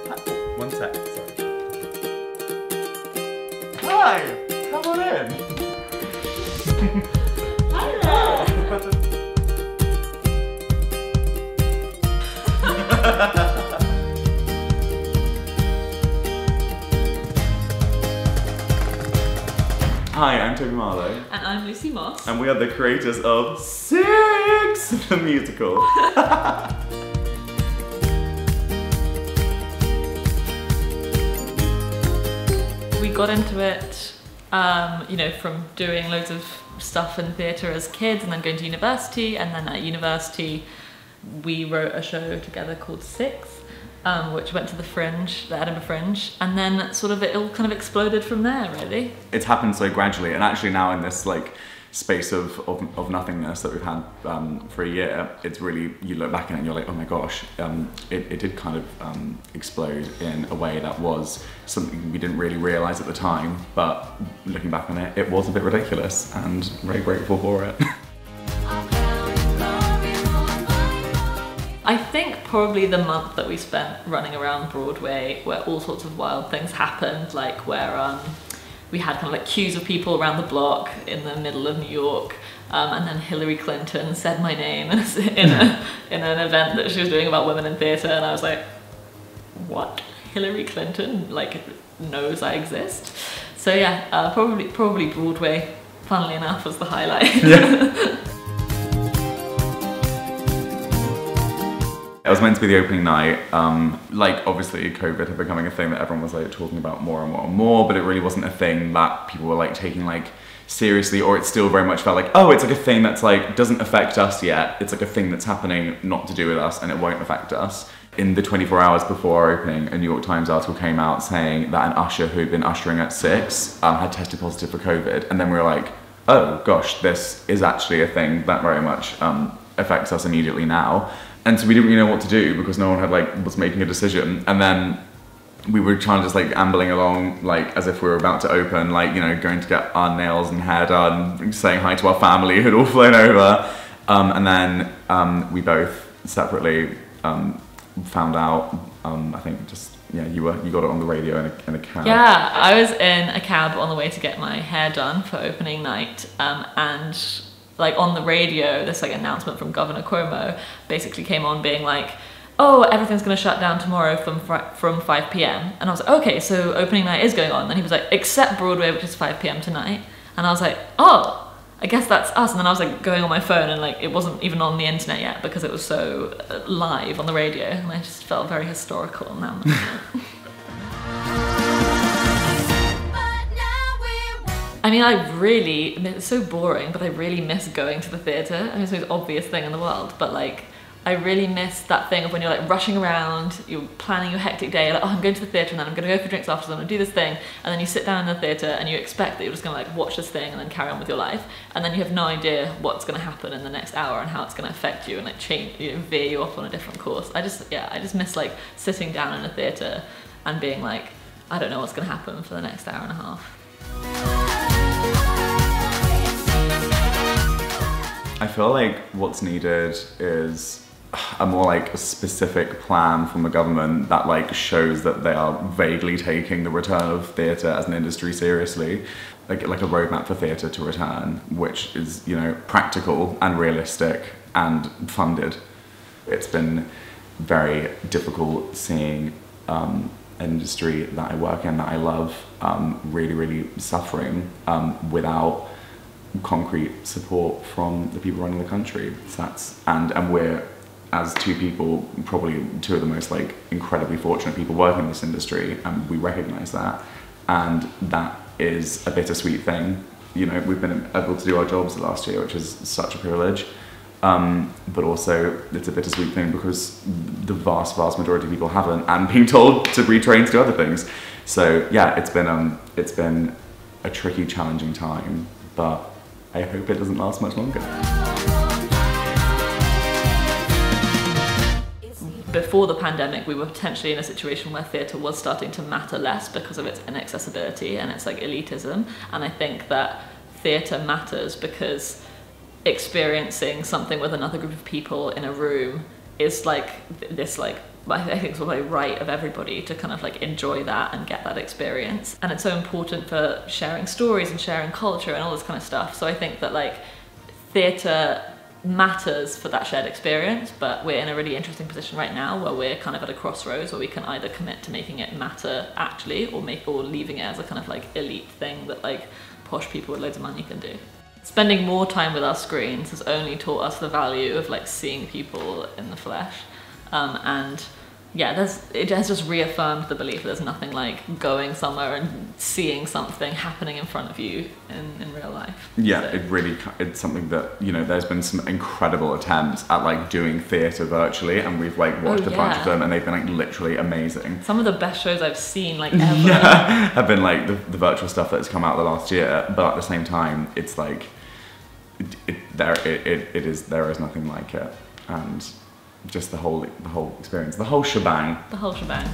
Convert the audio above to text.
One sec, sorry. Hi! Come on in! Hi there! Hi, I'm Toby Marlow. And I'm Lucy Moss. And we are the creators of Six, the musical. We got into it, you know, from doing loads of stuff in theatre as kids and then going to university, and then at university we wrote a show together called Six, which went to the Fringe, the Edinburgh Fringe, and then sort of it all kind of exploded from there, really. It's happened so gradually, and actually now in this like space of nothingness that we've had for a year, it's really, you look back at it and you're like, oh my gosh, it did kind of explode in a way that was something we didn't really realise at the time, but looking back on it, it was a bit ridiculous, and very grateful for it. I think probably the month that we spent running around Broadway, where all sorts of wild things happened, like where we had kind of like queues of people around the block in the middle of New York, and then Hillary Clinton said my name in an event that she was doing about women in theatre, and I was like, what? Hillary Clinton like knows I exist? So yeah, probably Broadway, funnily enough, was the highlight. Yeah. It was meant to be the opening night. Like obviously COVID had becoming a thing that everyone was like talking about more and more and more, but it really wasn't a thing that people were like taking like seriously, or it still very much felt like, oh, it's like a thing that's like doesn't affect us yet. It's like a thing that's happening not to do with us, and it won't affect us. In the 24 hours before our opening, a New York Times article came out saying that an usher who'd been ushering at Six had tested positive for COVID, and then we were like, oh gosh, this is actually a thing that very much affects us immediately now. And so we didn't really know what to do because no one had was making a decision. And then we were trying to just like ambling along like as if we were about to open, like, you know, going to get our nails and hair done, saying hi to our family who'd all flown over. And then we both separately found out, I think just, yeah, you got it on the radio in a cab. Yeah, I was in a cab on the way to get my hair done for opening night, and like on the radio, this like announcement from Governor Cuomo basically came on being like, oh, everything's gonna shut down tomorrow from 5 p.m. And I was like, okay, so opening night is going on. And he was like, except Broadway, which is 5 p.m. tonight. And I was like, oh, I guess that's us. And then I was like going on my phone, and like it wasn't even on the internet yet because it was so live on the radio. And I just felt very historical now. I mean, it's so boring, but I really miss going to the theatre. I mean, it's the most obvious thing in the world, but like, I really miss that thing of when you're like rushing around, you're planning your hectic day, you're like, oh, I'm going to the theatre and then I'm gonna go for drinks after, I'm gonna do this thing, and then you sit down in the theatre and you expect that you're just gonna like watch this thing and then carry on with your life, and then you have no idea what's gonna happen in the next hour and how it's gonna affect you and like change, you know, veer you off on a different course. I just miss like sitting down in a theatre and being like, I don't know what's gonna happen for the next hour and a half. I feel like what's needed is a more like specific plan from the government that like shows that they are vaguely taking the return of theatre as an industry seriously, like a roadmap for theatre to return, which is, you know, practical and realistic and funded. It's been very difficult seeing an industry that I work in, that I love, really suffering without concrete support from the people running the country. So and we're, as two people, probably two of the most like incredibly fortunate people working in this industry, and we recognise that, and that is a bittersweet thing. You know, we've been able to do our jobs last year, which is such a privilege, but also it's a bittersweet thing because the vast majority of people haven't, and being told to retrain to do other things. So yeah, it's been a tricky, challenging time, but I hope it doesn't last much longer. Before the pandemic, we were potentially in a situation where theatre was starting to matter less because of its inaccessibility and its like elitism. And I think that theatre matters because experiencing something with another group of people in a room is like this like I think it's sort of like right of everybody to kind of like enjoy that and get that experience. And it's so important for sharing stories and sharing culture and all this kind of stuff. So I think that like theatre matters for that shared experience, but we're in a really interesting position right now where we're kind of at a crossroads where we can either commit to making it matter actually, or leaving it as a kind of like elite thing that like posh people with loads of money can do. Spending more time with our screens has only taught us the value of like seeing people in the flesh, and yeah, it has just reaffirmed the belief that there's nothing like going somewhere and seeing something happening in front of you in real life. Yeah, so. It's something that, you know, there's been some incredible attempts at like doing theatre virtually, and we've like watched a bunch of them, and they've been like literally amazing. Some of the best shows I've seen like ever have been like the virtual stuff that's come out the last year, but at the same time, it's like there is nothing like it, and just the whole experience, the whole shebang. The whole shebang.